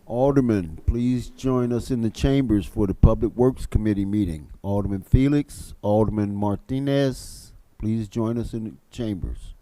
Alderman, please join us in the chambers for the Public Works Committee meeting. Alderman Felix, Alderman Martinez, please join us in the chambers.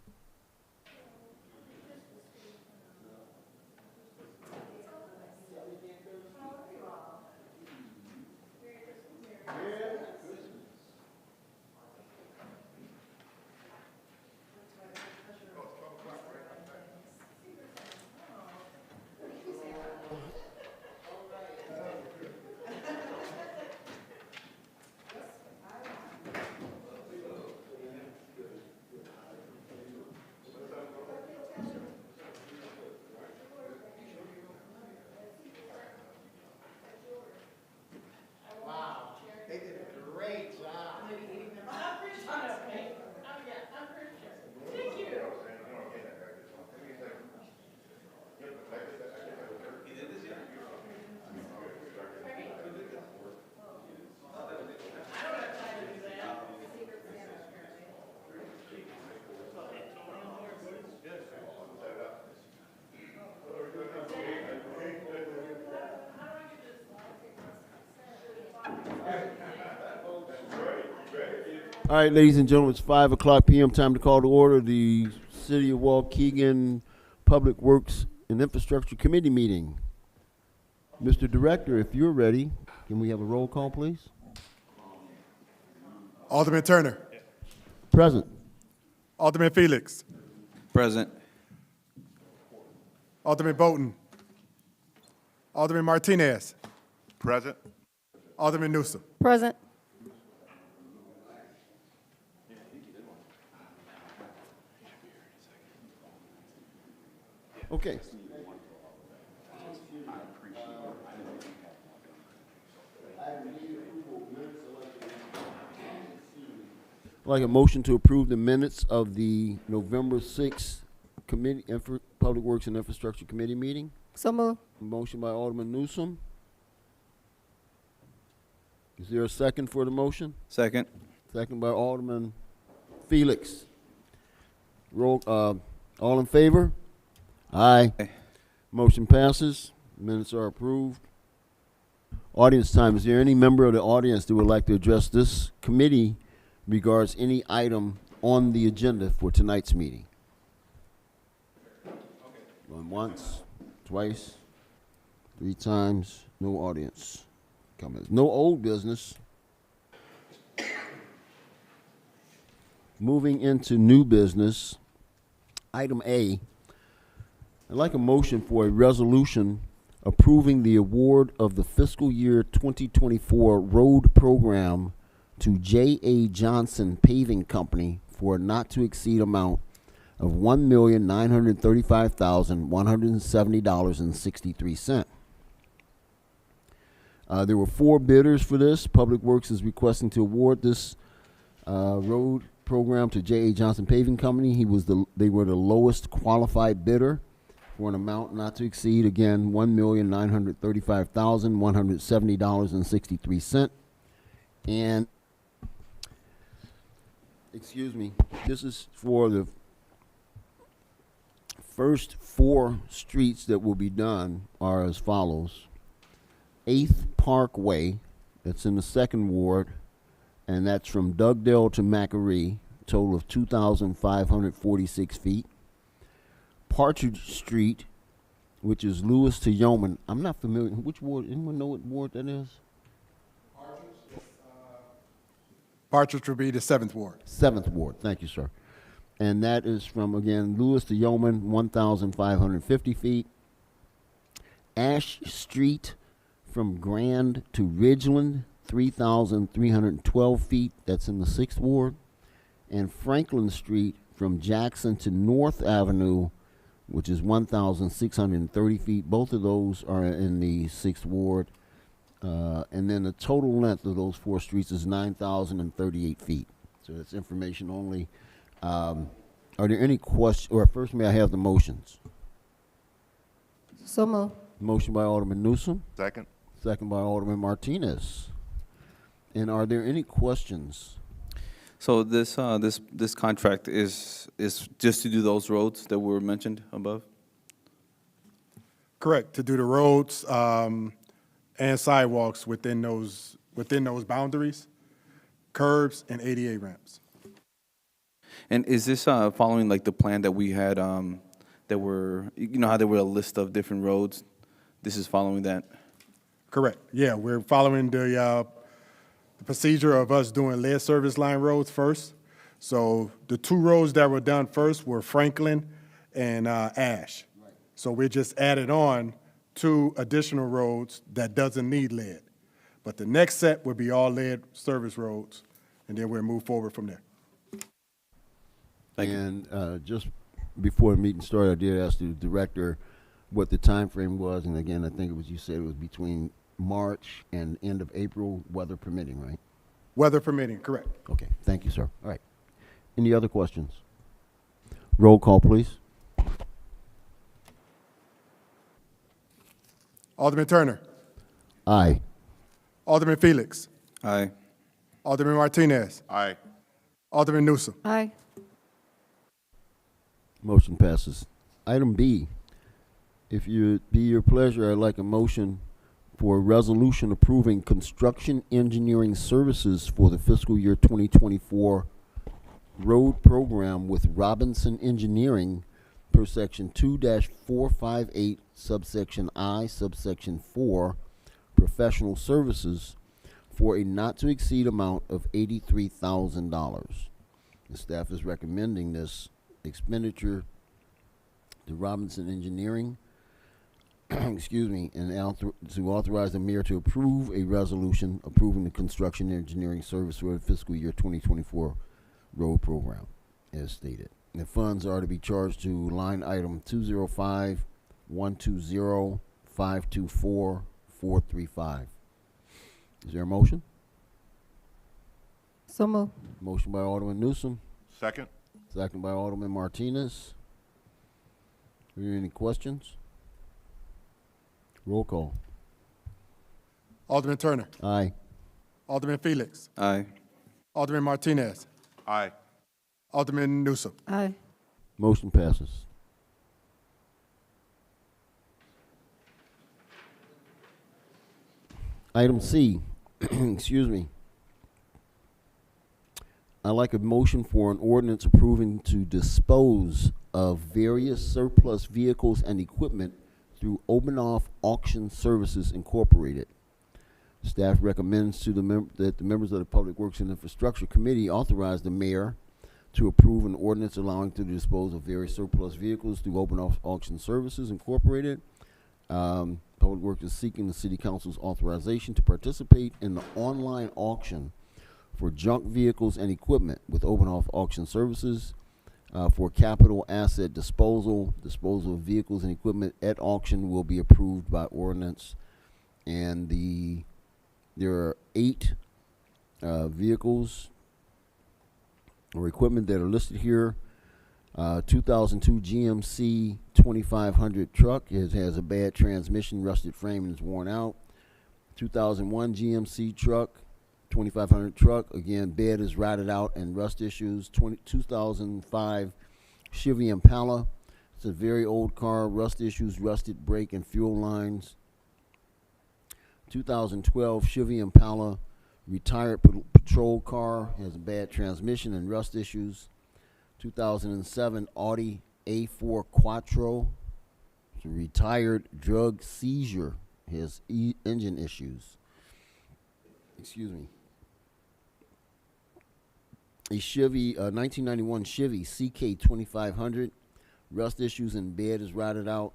All right, ladies and gentlemen, it's 5 o'clock p.m. Time to call to order the City of Waukegan Public Works and Infrastructure Committee meeting. Mr. Director, if you're ready, can we have a roll call, please? Alderman Turner. Present. Alderman Felix. Present. Alderman Bolton. Alderman Martinez. Present. Alderman Newsom. Present. Okay. I'd like a motion to approve the minutes of the November 6th Public Works and Infrastructure Committee meeting. So moved. Motion by Alderman Newsom. Is there a second for the motion? Second. Second by Alderman Felix. Roll. All in favor? Aye. Aye. Motion passes. Minutes are approved. Audience time. Is there any member of the audience that would like to address this committee regards any item on the agenda for tonight's meeting? Going once, twice, 3 times. No audience. Comments. No old business. Moving into new business. Item A. I'd like a motion for a resolution approving the award of the fiscal year 2024 road program to J.A. Johnson Paving Company for a not-to-exceed amount of $1,935,170.63. There were 4 bidders for this. Public Works is requesting to award this road program to J.A. Johnson Paving Company. They were the lowest qualified bidder for an amount not to exceed, again, $1,935,170.63. And, excuse me, this is for the first 4 streets that will be done are as follows. 8th Parkway, that's in the 2nd Ward, and that's from Dugdale to Macquarie, total of 2,546 feet. Partridge Street, which is Lewis to Yeoman. I'm not familiar. Which ward? Anyone know what ward that is? Partridge will be the 7th Ward. 7th Ward. Thank you, sir. And that is from, again, Lewis to Yeoman, 1,550 feet. Ash Street from Grand to Ridgeland, 3,312 feet. That's in the 6th Ward. And Franklin Street from Jackson to North Avenue, which is 1,630 feet. Both of those are in the 6th Ward. And then the total length of those 4 streets is 9,038 feet. So that's information only. Are there any questions? Or first, may I have the motions? So moved. Motion by Alderman Newsom. Second. Second by Alderman Martinez. And are there any questions? So this contract is just to do those roads that were mentioned above? Correct, to do the roads and sidewalks within those boundaries, curbs and ADA ramps. And is this following like the plan that we had, that were, you know how there were a list of different roads? This is following that? Correct, yeah, we're following the procedure of us doing lead service line roads first. So the two roads that were done first were Franklin and Ash. So we just added on 2 additional roads that doesn't need lead. But the next set would be all lead service roads, and then we'll move forward from there. Thank you. And just before the meeting started, I did ask the director what the time frame was, and again, I think it was, you said it was between March and end of April, weather permitting, right? Weather permitting, correct. Okay, thank you, sir. All right. Any other questions? Roll call, please. Alderman Turner, Aye. Alderman Felix, Aye. Alderman Martinez, Aye. Alderman Newsom. Aye. Motion passes. Item B, if it be your pleasure, I'd like a motion for a resolution approving construction engineering services for the fiscal year 2024 road program with Robinson Engineering per section 2-458 subsection I subsection 4 professional services for a not to exceed amount of $83,000. The staff is recommending this expenditure to Robinson Engineering excuse me, and to authorize the mayor to approve a resolution approving the construction engineering service for the fiscal year 2024 road program, as stated. The funds are to be charged to line item 205-120-524-435. Is there a motion? So move. Motion by Alderman Newsom, Second? second by Alderman Martinez. Are there any questions? Roll call. Alderman Turner, Aye. Alderman Felix, Aye. Alderman Martinez, Aye. Alderman Newsom. Aye. Motion passes. Item C, excuse me. I'd like a motion for an ordinance approving to dispose of various surplus vehicles and equipment through Obanoff Auction Services Incorporated. Staff recommends to that the members of the Public Works and Infrastructure Committee authorize the mayor to approve an ordinance allowing to dispose of various surplus vehicles through Obanoff Auction Services Incorporated. Public Works is seeking the City Council's authorization to participate in the online auction for junk vehicles and equipment with Obanoff Auction Services for capital asset disposal. Disposal of vehicles and equipment at auction will be approved by ordinance. And there are 8 vehicles or equipment that are listed here. 2002 GMC 2500 truck. It has a bad transmission, rusted frame, and is worn out. 2001 GMC truck, 2500 truck. Again, bed is rotted out and rust issues. 2005 Chevy Impala. It's a very old car. Rust issues, rusted brake and fuel lines. 2012 Chevy Impala retired patrol car. Has a bad transmission and rust issues. 2007 Audi A4 Quattro. It's a retired drug seizure. Has engine issues. Excuse me. A Chevy, 1991 Chevy CK 2500. Rust issues and bed is rotted out.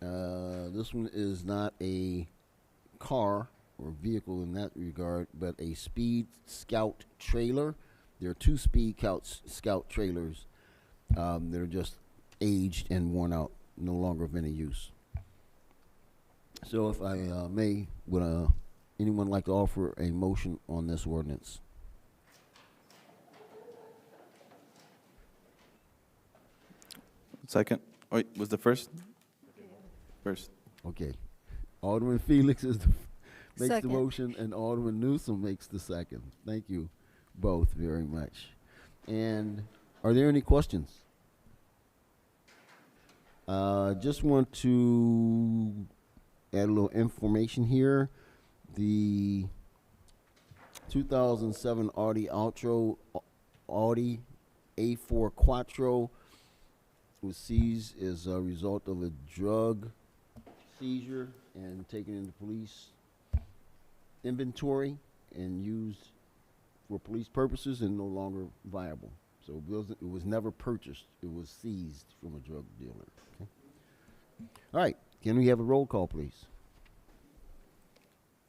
This one is not a car or vehicle in that regard, but a Speed Scout trailer. There are 2 Speed Scout trailers that are just aged and worn out, no longer of any use. So if I may, would anyone like to offer a motion on this ordinance? Second? Oh, wait, was the first? First. Okay. Alderman Felix makes the Second. motion, and Alderman Newsom makes the second. Thank you both very much. And are there any questions? Just want to add a little information here. The 2007 Audi A4 Quattro was seized as a result of a drug seizure and taken into police inventory and used for police purposes and no longer viable. So it was never purchased. It was seized from a drug dealer. Okay. All right. Can we have a roll call, please?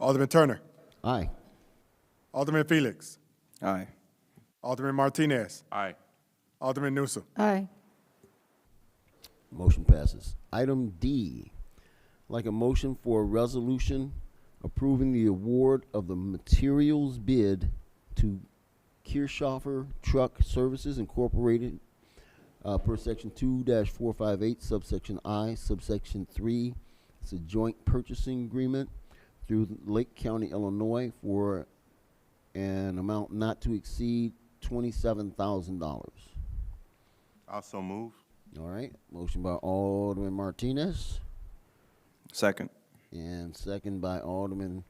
Alderman Turner. Aye. Alderman Felix. Aye. Alderman Martinez. Aye. Alderman Newsom. Aye. Motion passes. Item D, like a motion for a resolution approving the award of the materials bid to Kirchhofer Truck Services Incorporated per section 2-458 subsection I subsection 3. It's a joint purchasing agreement through Lake County, Illinois for an amount not to exceed $27,000. Also move. All right, motion by Alderman Martinez Second. and second by Alderman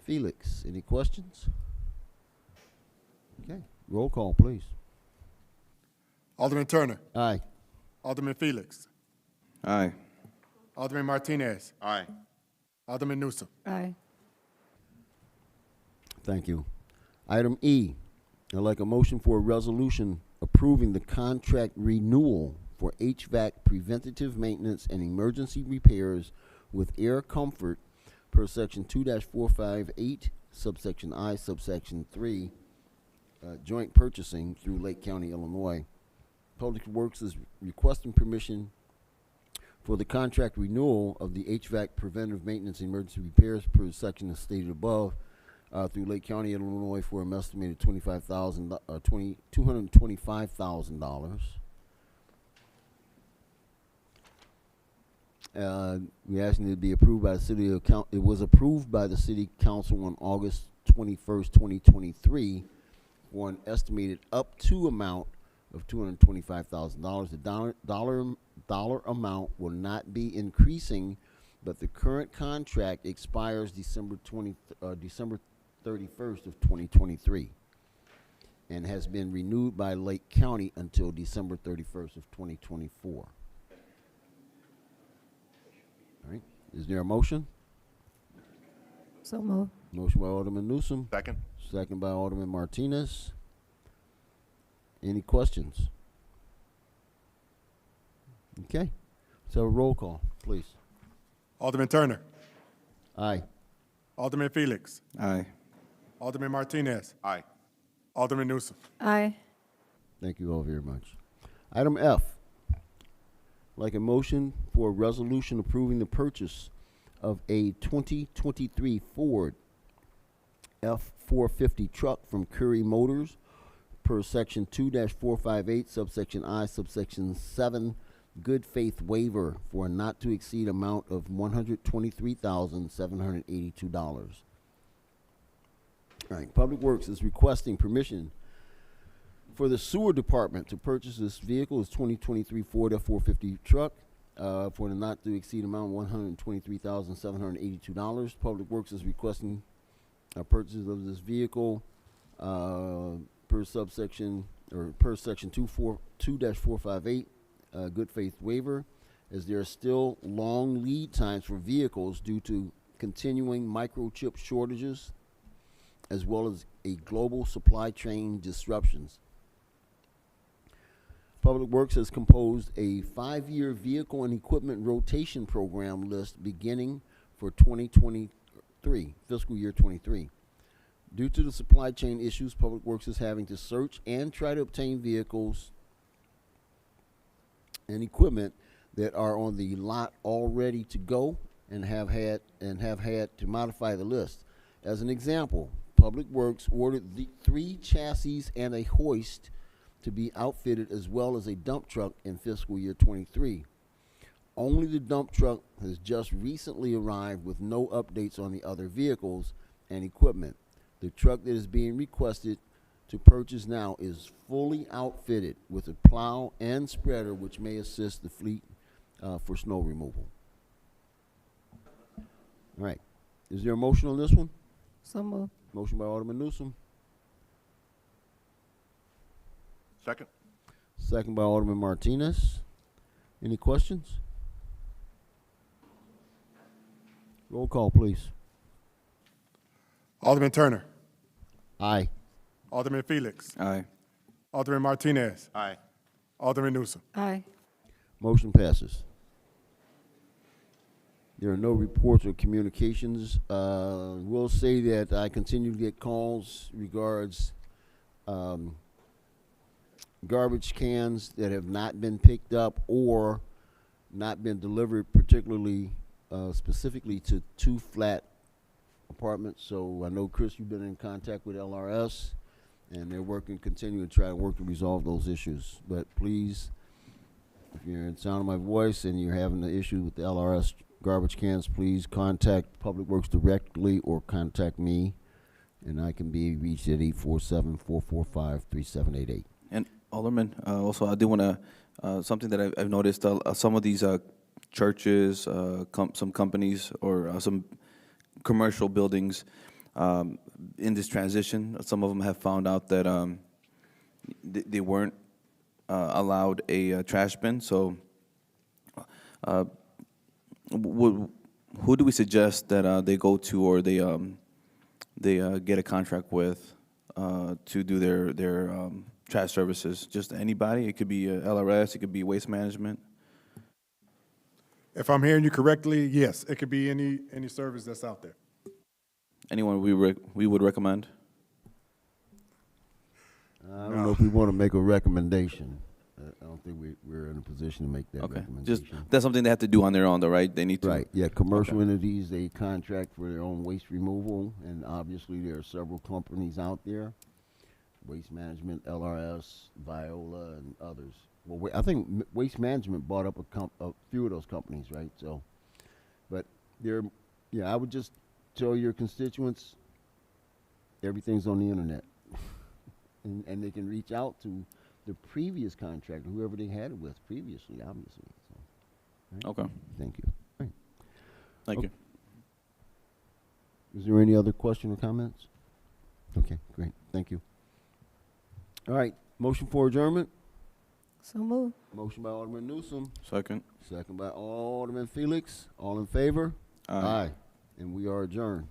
Felix. Any questions? Okay, roll call, please. Alderman Turner. Aye. Alderman Felix. Aye. Alderman Martinez. Aye. Alderman Newsom. Aye. Thank you. Item E, I'd like a motion for a resolution approving the contract renewal for HVAC preventative maintenance and emergency repairs with Air Comfort per section 2-458 subsection I subsection 3 joint purchasing through Lake County, Illinois. Public Works is requesting permission for the contract renewal of the HVAC preventive maintenance and emergency repairs per section as stated above through Lake County, Illinois for an estimated $225,000. We asking it to be approved by the city of it was approved by the city council on August 21st, 2023 for an estimated up to amount of $225,000. The dollar amount will not be increasing, but the current contract expires December 31st of 2023 and has been renewed by Lake County until December 31st of 2024. All right, is there a motion? So moved. Motion by Alderman Newsom, Second. second by Alderman Martinez. Any questions? Okay, so a roll call, please. Alderman Turner. Aye. Alderman Felix. Aye. Alderman Martinez. Aye. Alderman Newsom. Aye. Thank you all very much. Item F, like a motion for a resolution approving the purchase of a 2023 Ford F-450 truck from Curry Motors per section 2-458 subsection I subsection 7 good faith waiver for a not to exceed amount of $123,782. All right, Public Works is requesting permission for the sewer department to purchase this vehicle, this 2023 Ford F-450 truck, for the not to exceed amount of $123,782. Public Works is requesting a purchase of this vehicle per subsection or per section 2-458 good faith waiver, as there are still long lead times for vehicles due to continuing microchip shortages as well as a global supply chain disruptions. Public Works has composed a 5-year vehicle and equipment rotation program list beginning for 2023, fiscal year 23. Due to the supply chain issues, Public Works is having to search and try to obtain vehicles and equipment that are on the lot already to go and have had to modify the list. As an example, Public Works ordered the 3 chassis and a hoist to be outfitted as well as a dump truck in fiscal year 23. Only the dump truck has just recently arrived with no updates on the other vehicles and equipment. The truck that is being requested to purchase now is fully outfitted with a plow and spreader which may assist the fleet for snow removal. All right. Is there a motion on this one? So moved. Motion by Alderman Newsom, Second? second by Alderman Martinez. Any questions? Roll call, please. Alderman Turner, Aye. Alderman Felix, Aye. Alderman Martinez, Aye. Alderman Newsom. Aye. Motion passes. There are no reports or communications. We'll say that I continue to get calls regards garbage cans that have not been picked up or not been delivered, particularly specifically to 2 flat apartments. So I know, Chris, you've been in contact with LRS, and they're continuing to try to work to resolve those issues. But please, if you're in sound of my voice and you're having an issue with the LRS garbage cans, please contact Public Works directly or contact me, and I can be reached at 847-445-3788. And Alderman, also I do want to something that I've noticed. Some of these churches, some companies, or some commercial buildings in this transition, some of them have found out that they weren't allowed a trash bin. So, who do we suggest that they go to, or they get a contract with to do their trash services? Just anybody? It could be LRS. It could be Waste Management. If I'm hearing you correctly, yes, it could be any service that's out there. Anyone we would recommend? I don't know if we want to make a recommendation. I don't think we're in a position to make that Okay, recommendation. just that's something they have to do on their own, though, right? They need to. Right, yeah, commercial Okay. entities, they contract for their own waste removal, and obviously there are several companies out there, Waste Management, LRS, Viola, and others. Well, I think Waste Management bought up a few of those companies, right? So, but I would just tell your constituents, everything's on the internet. and they can reach out to the previous contractor, whoever they had it with previously, obviously. So, right? Okay. Thank you. All right. Thank Okay. you. Is there any other question or comments? Okay, great. Thank you. All right. Motion for adjournment. So moved. Motion by Alderman Newsom. Second. Second by Alderman Felix. All in favor? Aye. And we are adjourned.